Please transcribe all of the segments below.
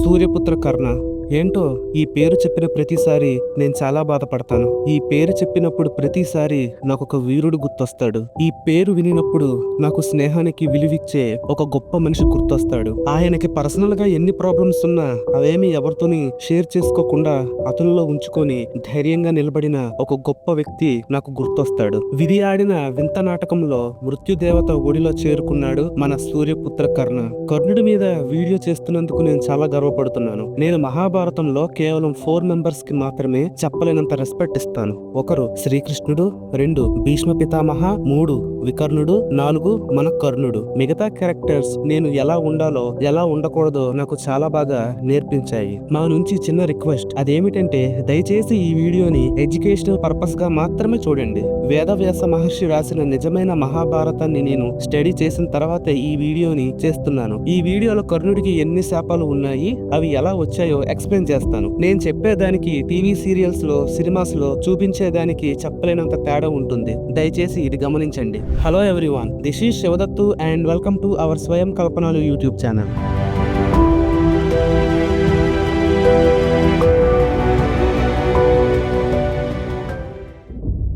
సూర్యపుత్ర కర్ణ. ఏంటో ఈ పేరు చెప్పిన ప్రతిసారి నేను చాలా బాధపడతాను. ఈ పేరు చెప్పినప్పుడు ప్రతిసారి నాకొక వీరుడు గుర్తొస్తాడు. ఈ పేరు వినినప్పుడు నాకు స్నేహానికి విలువిచ్చే ఒక గొప్ప మనిషి గుర్తొస్తాడు. ఆయనకి పర్సనల్ గా ఎన్ని ప్రాబ్లమ్స్ ఉన్నా అవేమి ఎవరితోని షేర్ చేసుకోకుండా అతనిలో ఉంచుకొని ధైర్యంగా నిలబడిన ఒక గొప్ప వ్యక్తి నాకు గుర్తొస్తాడు. విధి ఆడిన వింత నాటకంలో మృత్యుదేవత ఒడిలో చేరుకున్నాడు మన సూర్యపుత్ర కర్ణ. కర్ణుడి మీద వీడియో చేస్తున్నందుకు నేను చాలా గర్వపడుతున్నాను. నేను మహాభారతంలో కేవలం 4 మెంబర్స్ కి మాత్రమే చెప్పలేనంత రెస్పెక్ట్ ఇస్తాను. 1 శ్రీకృష్ణుడు, 2 భీష్మ పితామహ, 3 వికర్ణుడు, 4 మన కర్ణుడు. మిగతా క్యారెక్టర్స్ నేను ఎలా ఉండాలో ఎలా ఉండకూడదో నాకు చాలా బాగా నేర్పించాయి. మా నుంచి చిన్న రిక్వెస్ట్, అదేమిటంటే దయచేసి ఈ వీడియోని ఎడ్యుకేషనల్ పర్పస్ గా మాత్రమే చూడండి. వేదవ్యాస మహర్షి రాసిన నిజమైన మహాభారతాన్ని నేను స్టడీ చేసిన తర్వాత ఈ వీడియోని చేస్తున్నాను. ఈ వీడియోలో కర్ణుడికి ఎన్ని శాపాలు ఉన్నాయి, అవి ఎలా వచ్చాయో ఎక్స్ప్లెయిన్ చేస్తాను. నేను చెప్పేదానికి టీవీ సీరియల్స్ లో, సినిమాస్ లో చూపించేదానికి చెప్పలేనంత తేడా ఉంటుంది. దయచేసి ఇది గమనించండి. Hello everyone, this is Shivadattu and welcome to our Swayam Kalpanalu YouTube channel.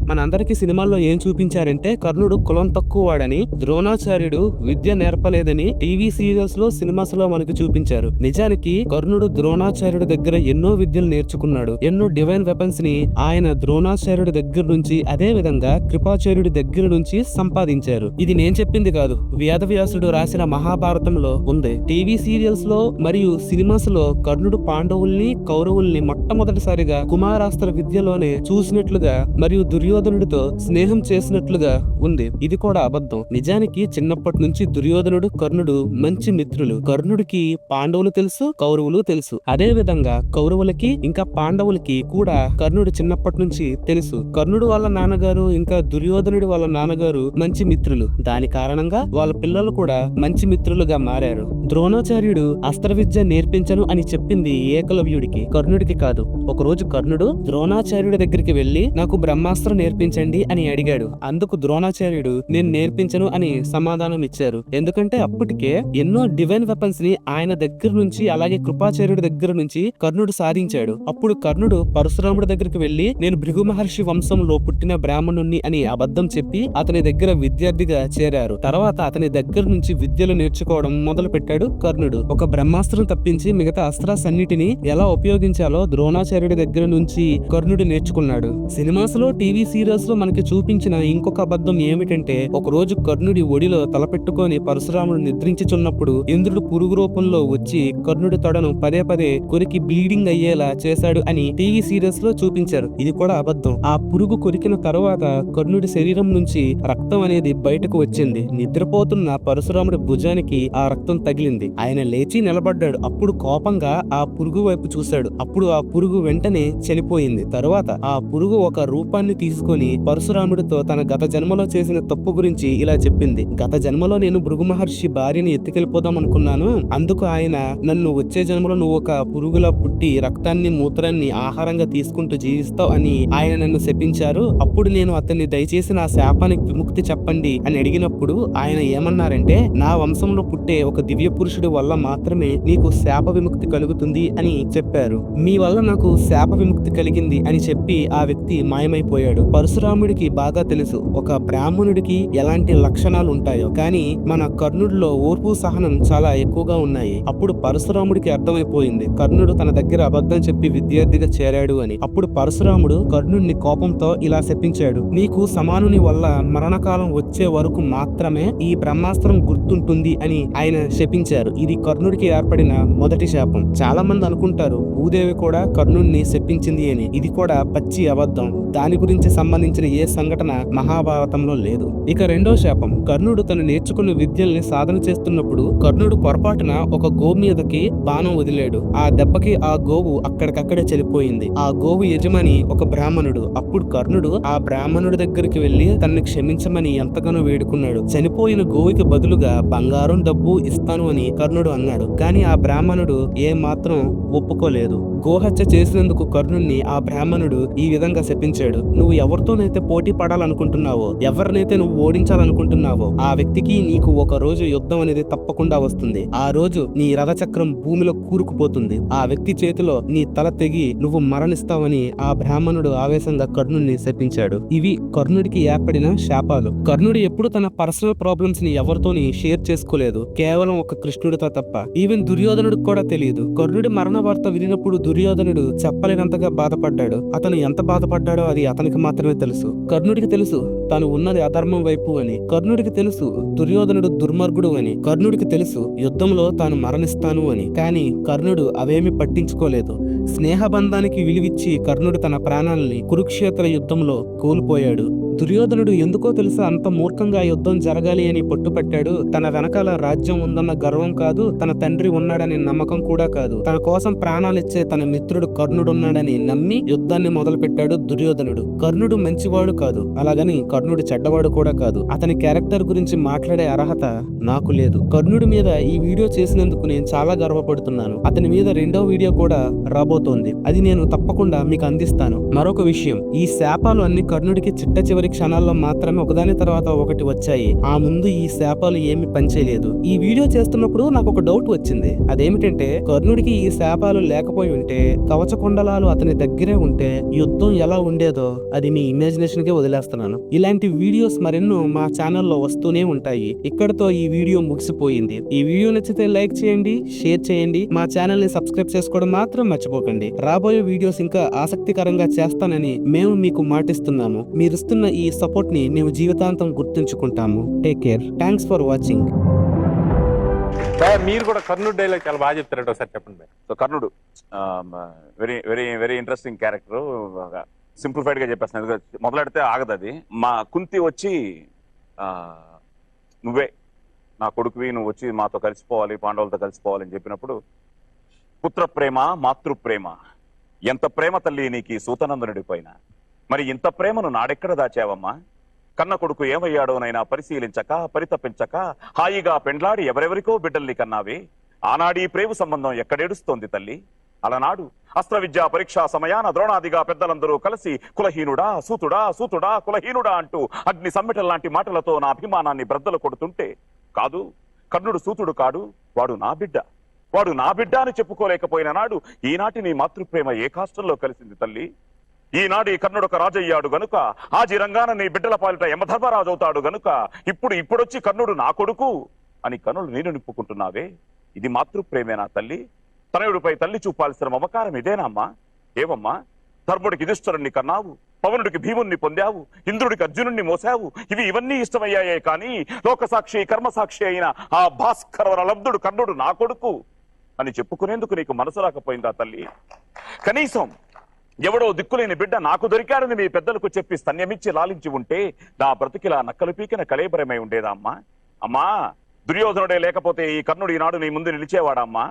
మనందరికీ సినిమాల్లో ఏం చూపించారంటే కర్ణుడు కులం తక్కువ వాడని, ద్రోణాచార్యుడు విద్య నేర్పలేదని టీవీ సీరియల్స్ లో, సినిమాస్ లో మనకు చూపించారు. నిజానికి కర్ణుడు ద్రోణాచార్యుడి దగ్గర ఎన్నో విద్యలు నేర్చుకున్నాడు. ఎన్నో డివైన్ వెపన్స్ ని ఆయన ద్రోణాచార్యుడి దగ్గర నుంచి, అదే విధంగా కృపాచార్యుడి దగ్గర నుంచి సంపాదించారు. ఇది నేను చెప్పింది కాదు, వేదవ్యాసుడు రాసిన మహాభారతంలో ఉంది. టీవీ సీరియల్స్ లో మరియు సినిమాస్ లో కర్ణుడు పాండవుల్ని, కౌరవుల్ని మొట్టమొదటిసారిగా కుమారాస్త్ర విద్యలోనే చూసినట్లుగా మరియు దుర్యోధనుడితో స్నేహం చేసినట్లుగా ఉంది. ఇది కూడా అబద్ధం. నిజానికి చిన్నప్పటి నుంచి దుర్యోధనుడు, కర్ణుడు మంచి మిత్రులు. కర్ణుడికి పాండవులు తెలుసు, కౌరవులు తెలుసు. అదే విధంగా కౌరవులకి ఇంకా పాండవులకి కూడా కర్ణుడు చిన్నప్పటి నుంచి తెలుసు. కర్ణుడు వాళ్ళ నాన్నగారు ఇంకా దుర్యోధనుడి వాళ్ళ నాన్నగారు మంచి మిత్రులు. దాని కారణంగా వాళ్ళ పిల్లలు కూడా మంచి మిత్రులుగా మారారు. ద్రోణాచార్యుడు అస్త్ర విద్య నేర్పించను అని చెప్పింది ఏకలవ్యుడికి, కర్ణుడికి కాదు. ఒకరోజు కర్ణుడు ద్రోణాచార్యుడి దగ్గరికి వెళ్లి నాకు బ్రహ్మాస్త్రం నేర్పించండి అని అడిగాడు. అందుకు ద్రోణాచార్యుడు నేను నేర్పించను అని సమాధానం ఇచ్చారు. ఎందుకంటే అప్పటికే ఎన్నో డివైన్ వెపన్స్ ని ఆయన దగ్గర నుంచి, అలాగే కృపాచార్యుడి దగ్గర నుంచి కర్ణుడు సాధించాడు. అప్పుడు కర్ణుడు పరశురాముడి దగ్గరికి వెళ్లి నేను భృగు మహర్షి వంశంలో పుట్టిన బ్రాహ్మణుణ్ణి అని అబద్ధం చెప్పి అతని దగ్గర విద్యార్థిగా చేరారు. తర్వాత అతని దగ్గర నుంచి విద్యలు నేర్చుకోవడం మొదలు పెట్టాడు కర్ణుడు. ఒక బ్రహ్మాస్త్రం తప్పించి మిగతా అస్త్రాలన్నిటిని ఎలా ఉపయోగించాలో ద్రోణాచార్యుడి దగ్గర నుంచి కర్ణుడు నేర్చుకున్నాడు. సినిమాస్ లో, టీవీ సీరియల్స్ లో మనకి చూపించిన ఇంకొక అబద్ధం ఏమిటంటే ఒక రోజు కర్ణుడి ఒడిలో తలపెట్టుకొని పరశురాముడు నిద్రించుచున్నప్పుడు ఇంద్రుడు పురుగు రూపంలో వచ్చి కర్ణుడి తొడను పదే పదే కొరికి బ్లీడింగ్ అయ్యేలా చేశాడు అని టీవీ సీరియల్స్ లో చూపించారు. ఇది కూడా అబద్ధం. ఆ పురుగు కొరికిన తరువాత కర్ణుడి శరీరం నుంచి రక్తం అనేది బయటకు వచ్చింది. నిద్రపోతున్న పరశురాముడి భుజానికి ఆ రక్తం తగిలింది. ఆయన లేచి నిలబడ్డాడు. అప్పుడు కోపంగా ఆ పురుగు వైపు చూశాడు. అప్పుడు ఆ పురుగు వెంటనే చనిపోయింది. తరువాత ఆ పురుగు ఒక రూపాన్ని తీసుకొని పరశురాముడితో తన గత జన్మలో చేసిన తప్పు గురించి ఇలా చెప్పింది. గత జన్మలో నేను భృగు మహర్షి భార్యని ఎత్తుకెళ్ళిపోదాం అనుకున్నాను. అందుకు ఆయన నన్ను వచ్చే జన్మలో నువ్వు ఒక పురుగులా పుట్టి రక్తాన్ని, మూత్రాన్ని ఆహారంగా తీసుకుంటూ జీవిస్తావు అని ఆయన నన్ను శపించారు. అప్పుడు నేను అతన్ని దయచేసి నా శాపానికి విముక్తి చెప్పండి అని అడిగినప్పుడు ఆయన ఏమన్నారంటే నా వంశంలో పుట్టే ఒక దివ్య పురుషుడి వల్ల మాత్రమే నీకు శాప విముక్తి కలుగుతుంది అని చెప్పారు. మీ వల్ల నాకు శాప విముక్తి కలిగింది అని చెప్పి ఆ వ్యక్తి మాయమైపోయాడు. పరశురాముడికి బాగా తెలుసు ఒక బ్రాహ్మణుడికి ఎలాంటి లక్షణాలు ఉంటాయో, కానీ మన కర్ణుడిలో ఓర్పు, సహనం చాలా ఎక్కువగా ఉన్నాయి. అప్పుడు పరశురాముడికి అర్థమైపోయింది కర్ణుడు తన దగ్గర అబద్ధం చెప్పి విద్యార్థిగా చేరాడు అని. అప్పుడు పరశురాముడు కర్ణుడిని కోపంతో ఇలా శపించాడు, నీకు సమానుని వల్ల మరణకాలం వచ్చే వరకు మాత్రమే ఈ బ్రహ్మాస్త్రం గుర్తుంటుంది అని ఆయన శపించారు. ఇది కర్ణుడికి ఏర్పడిన మొదటి శాపం. చాలా మంది అనుకుంటారు భూదేవి కూడా కర్ణుడిని శపించింది అని. ఇది కూడా పచ్చి అబద్ధం. దాని గురించి సంబంధించిన ఏ సంఘటన మహాభారతంలో లేదు. ఇక రెండో శాపం, కర్ణుడు తను నేర్చుకున్న విద్యల్ని సాధన చేస్తున్నప్పుడు కర్ణుడు పొరపాటున ఒక గోవు మీదకి బాణం వదిలాడు. ఆ దెబ్బకి ఆ గోవు అక్కడికక్కడే చనిపోయింది. ఆ గోవు యజమాని ఒక బ్రాహ్మణుడు. అప్పుడు కర్ణుడు ఆ బ్రాహ్మణుడి దగ్గరికి వెళ్లి తనని క్షమించమని ఎంతగానో వేడుకున్నాడు. చనిపోయిన గోవుకి బదులుగా బంగారం, డబ్బు ఇస్తాను అని కర్ణుడు అన్నాడు. కానీ ఆ బ్రాహ్మణుడు ఏ మాత్రం ఒప్పుకోలేదు. గోహత్య చేసినందుకు కర్ణుణ్ణి ఆ బ్రాహ్మణుడు ఈ విధంగా శపించాడు, నువ్వు ఎవరితో ఎవరితోనైతే పోటీ పడాలనుకుంటున్నావో, ఎవరినైతే నువ్వు ఓడించాలనుకుంటున్నావో ఆ వ్యక్తికి నీకు ఒక రోజు యుద్ధం అనేది తప్పకుండా వస్తుంది. ఆ రోజు నీ రథచక్రం భూమిలో కూరుకుపోతుంది. ఆ వ్యక్తి చేతిలో నీ తల తెగి నువ్వు మరణిస్తావని ఆ బ్రాహ్మణుడు ఆవేశంగా కర్ణుడిని శపించాడు. ఇవి కర్ణుడికి ఏర్పడిన శాపాలు. కర్ణుడు ఎప్పుడు తన పర్సనల్ ప్రాబ్లమ్స్ ని ఎవరితోని షేర్ చేసుకోలేదు, కేవలం ఒక కృష్ణుడితో తప్ప. ఈవెన్ దుర్యోధనుడికి కూడా తెలియదు. కర్ణుడి మరణ వార్త వినినప్పుడు దుర్యోధనుడు చెప్పలేనంతగా బాధపడ్డాడు. అతను ఎంత బాధపడ్డాడో అది అతనికి మాత్రమే తెలుసు. కర్ణుడికి తెలుసు తాను ఉన్నది అధర్మం వైపు అని. కర్ణుడికి తెలుసు దుర్యోధనుడు దుర్మార్గుడు అని. కర్ణుడికి తెలుసు యుద్ధంలో తాను మరణిస్తాను అని. కానీ కర్ణుడు అవేమి పట్టించుకోలేదు. స్నేహబంధానికి విలువిచ్చి కర్ణుడు తన ప్రాణాలని కురుక్షేత్ర యుద్ధంలో కోల్పోయాడు. దుర్యోధనుడు ఎందుకో తెలుసా అంత మూర్ఖంగా యుద్ధం జరగాలి అని పట్టుపట్టాడు. తన వెనకాల రాజ్యం ఉందన్న గర్వం కాదు, తన తండ్రి ఉన్నాడని నమ్మకం కూడా కాదు. తన కోసం ప్రాణాలిచ్చే తన మిత్రుడు కర్ణుడున్నాడని నమ్మి యుద్ధాన్ని మొదలు పెట్టాడు దుర్యోధనుడు. కర్ణుడు మంచివాడు కాదు, అలాగని కర్ణుడు చెడ్డవాడు కూడా కాదు. అతని క్యారెక్టర్ గురించి మాట్లాడే అర్హత నాకు లేదు. కర్ణుడి మీద ఈ వీడియో చేసినందుకు నేను చాలా గర్వపడుతున్నాను. అతని మీద రెండో వీడియో కూడా రాబోతోంది, అది నేను తప్పకుండా మీకు అందిస్తాను. మరొక విషయం, ఈ శాపాలు అన్ని కర్ణుడికి చిట్ట చివరి క్షణాల్లో మాత్రమే ఒకదాని తర్వాత ఒకటి వచ్చాయి. ఆ ముందు ఈ శాపాలు ఏమి పనిచేయలేదు. ఈ వీడియో చేస్తున్నప్పుడు నాకు ఒక డౌట్ వచ్చింది. అదేమిటంటే కర్ణుడికి ఈ శాపాలు లేకపోయి ఉంటే, కవచకుండలాలు అతని దగ్గరే ఉంటే యుద్ధం ఎలా ఉండేదో అది మీ ఇమాజినేషన్ కే వదిలేస్తున్నాను. ఇలాంటి వీడియోస్ మరెన్నో మా ఛానల్లో వస్తూనే ఉంటాయి. ఇక్కడతో ఈ వీడియో ముగిసిపోయింది. ఈ వీడియో నచ్చితే లైక్ చేయండి, షేర్ చేయండి, మా ఛానల్ ని సబ్స్క్రైబ్ చేసుకోవడం మాత్రం మర్చిపోకండి. రాబోయే వీడియోస్ ఇంకా ఆసక్తికరంగా చేస్తానని మేము మీకు మాటిస్తున్నాము. మీరిస్తున్న ఈ సపోర్ట్ ని మేము జీవితాంతం గుర్తుంచుకుంటాము. Take care. Thanks for watching. మీరు కూడా కర్ణుడు డైలాగ్ చాలా బాగా చెప్తారట, ఒకసారి చెప్పండి. సో కర్ణుడు very very very interesting character. Simplified గా చెప్పేస్తాను, మొదలెడితే ఆగదు అది. మా కుంతి వచ్చి నువ్వే నా కొడుకువి, నువ్వు వచ్చి మాతో కలిసిపోవాలి, పాండవులతో కలిసిపోవాలని చెప్పినప్పుడు, పుత్ర ప్రేమ మాతృప్రేమ, ఎంత ప్రేమ తల్లి నీకు సూతనందనుడి పైన, మరి ఇంత ప్రేమను నాడెక్కడ దాచావమ్మా? కన్న కొడుకు ఏమయ్యాడోనైనా పరిశీలించక పరితపించక హాయిగా పెండ్లాడి ఎవరెవరికో బిడ్డల్ని కన్నావే. ఆనాడీ ప్రేమ సంబంధం ఎక్కడేడుస్తోంది తల్లి? అలనాడు అస్త్ర విద్యా పరీక్షా సమయాన ద్రోణాదిగా పెద్దలందరూ కలిసి కులహీనుడా సూతుడా, సూతుడా కులహీనుడా అంటూ అగ్ని సమ్మెటల్ లాంటి మాటలతో నా అభిమానాన్ని బ్రద్దలు కొడుతుంటే, కాదు కర్ణుడు సూతుడు కాడు, వాడు నా బిడ్డ, వాడు నా బిడ్డ అని చెప్పుకోలేకపోయిన నాడు ఈనాటి నీ మాతృప్రేమ ఏ కాష్టంలో కలిసింది తల్లి? ఈనాడు ఈ కర్ణుడు ఒక రాజయ్యాడు గనుక, ఆజీ రంగాన నీ బిడ్డల పాలిట యమధర్మరాజు అవుతాడు గనుక ఇప్పుడొచ్చి కర్ణుడు నా కొడుకు అని కనులు నేను నింపుకుంటున్నావే. ఇది మాతృప్రేమేనా తల్లి? తనయుడిపై తల్లి చూపాల్సిన మమకారం ఇదేనమ్మా? ఏమమ్మా, ధర్ముడికి యుధిష్ఠిరుణ్ణి కన్నావు, పవనుడికి భీముణ్ణి పొందావు, ఇంద్రుడికి అర్జునుణ్ణి మోసావు. ఇవన్నీ ఇష్టమయ్యాయే కానీ లోకసాక్షి కర్మసాక్షి అయిన ఆ భాస్కర లబ్ధుడు కర్ణుడు నా కొడుకు అని చెప్పుకునేందుకు నీకు మనసు రాకపోయిందా తల్లి? కనీసం ఎవడో దిక్కులేని బిడ్డ నాకు దొరికాడని మీ పెద్దలకు చెప్పి స్తన్యమిచ్చి లాలించి ఉంటే నా బ్రతికిలా నక్కలు పీకిన కళేబరమై ఉండేదా అమ్మా? అమ్మా, దుర్యోధనుడే లేకపోతే ఈ కర్ణుడు ఈనాడు నీ ముందు నిలిచేవాడమ్మా?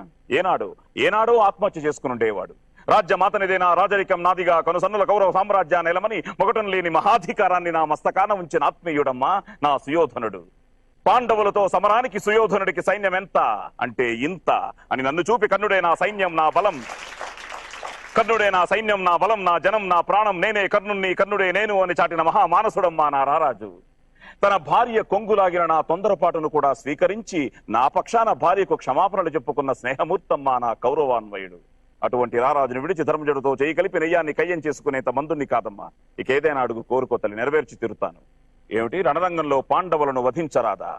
ఏనాడో ఆత్మహత్య చేసుకుని ఉండేవాడు. రాజ్యమాతనిదేనా రాజరికం నాదిగా కనుసన్నుల కౌరవ సామ్రాజ్యాన్ని నిలమని మొగటం లేని మహాధికారాన్ని నా మస్తకాన ఉంచిన ఆత్మీయుడమ్మా నా సుయోధనుడు. పాండవులతో సమరానికి సుయోధనుడికి సైన్యం ఎంత అంటే ఇంత అని నన్ను చూపి కర్ణుడే నా సైన్యం నా బలం, కర్ణుడే నా సైన్యం నా బలం నా జనం నా ప్రాణం, నేనే కర్ణుణ్ణి కర్ణుడే నేను అని చాటిన మహామానసుడమ్మా నా రారాజు. తన భార్య కొంగులాగిన నా తొందరపాటును కూడా స్వీకరించి నా పక్షాన భార్యకు క్షమాపణలు చెప్పుకున్న స్నేహమూర్తమ్మా నా కౌరవాన్వయుడు. అటువంటి రారాజును విడిచి ధర్మజుడితో చేయి కలిపి నెయ్యాన్ని కయ్యం చేసుకునేంత మందుని కాదమ్మా. ఇక ఏదైనా అడుగు కోరుకోతల్లి, నెరవేర్చి తీరుతాను. ఏమిటి, రణరంగంలో పాండవులను వధించరాదా?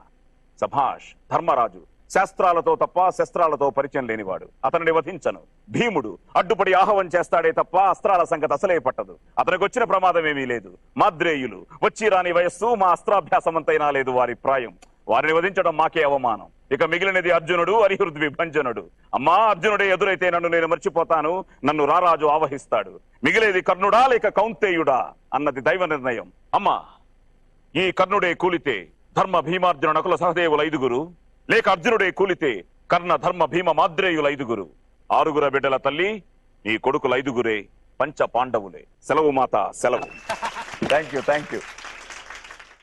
సభాష్, ధర్మరాజు శాస్త్రాలతో తప్ప శస్త్రాలతో పరిచయం లేనివాడు, అతనిని వధించను. భీముడు అడ్డుపడి ఆహవం చేస్తాడే తప్ప అస్త్రాల సంగతి అసలే పట్టదు, అతనికి వచ్చిన ప్రమాదం ఏమీ లేదు. మాద్రేయులు వచ్చి రాని వయస్సు, మా అస్త్రాభ్యాసమంతైనా లేదు వారి ప్రాయం, వారిని వధించడం మాకే అవమానం. ఇక మిగిలినది అర్జునుడు అరిహృద్వి భంజనుడు. అమ్మా, అర్జునుడే ఎదురైతే నన్ను నేను మర్చిపోతాను, నన్ను రారాజు ఆవహిస్తాడు. మిగిలేది కర్ణుడా లేక కౌంతేయుడా అన్నది దైవ నిర్ణయం. అమ్మా, ఈ కర్ణుడే కూలితే ధర్మ భీమార్జున నకుల సహదేవుల 5గురు, లేక అర్జునుడే కూలితే కర్ణ ధర్మ భీమ మాద్రేయుల 5గురు. 6గుర బిడ్డల తల్లి, నీ కొడుకుల 5గురే పంచ పాండవులే. సెలవు మాత, సెలవు. Thank you.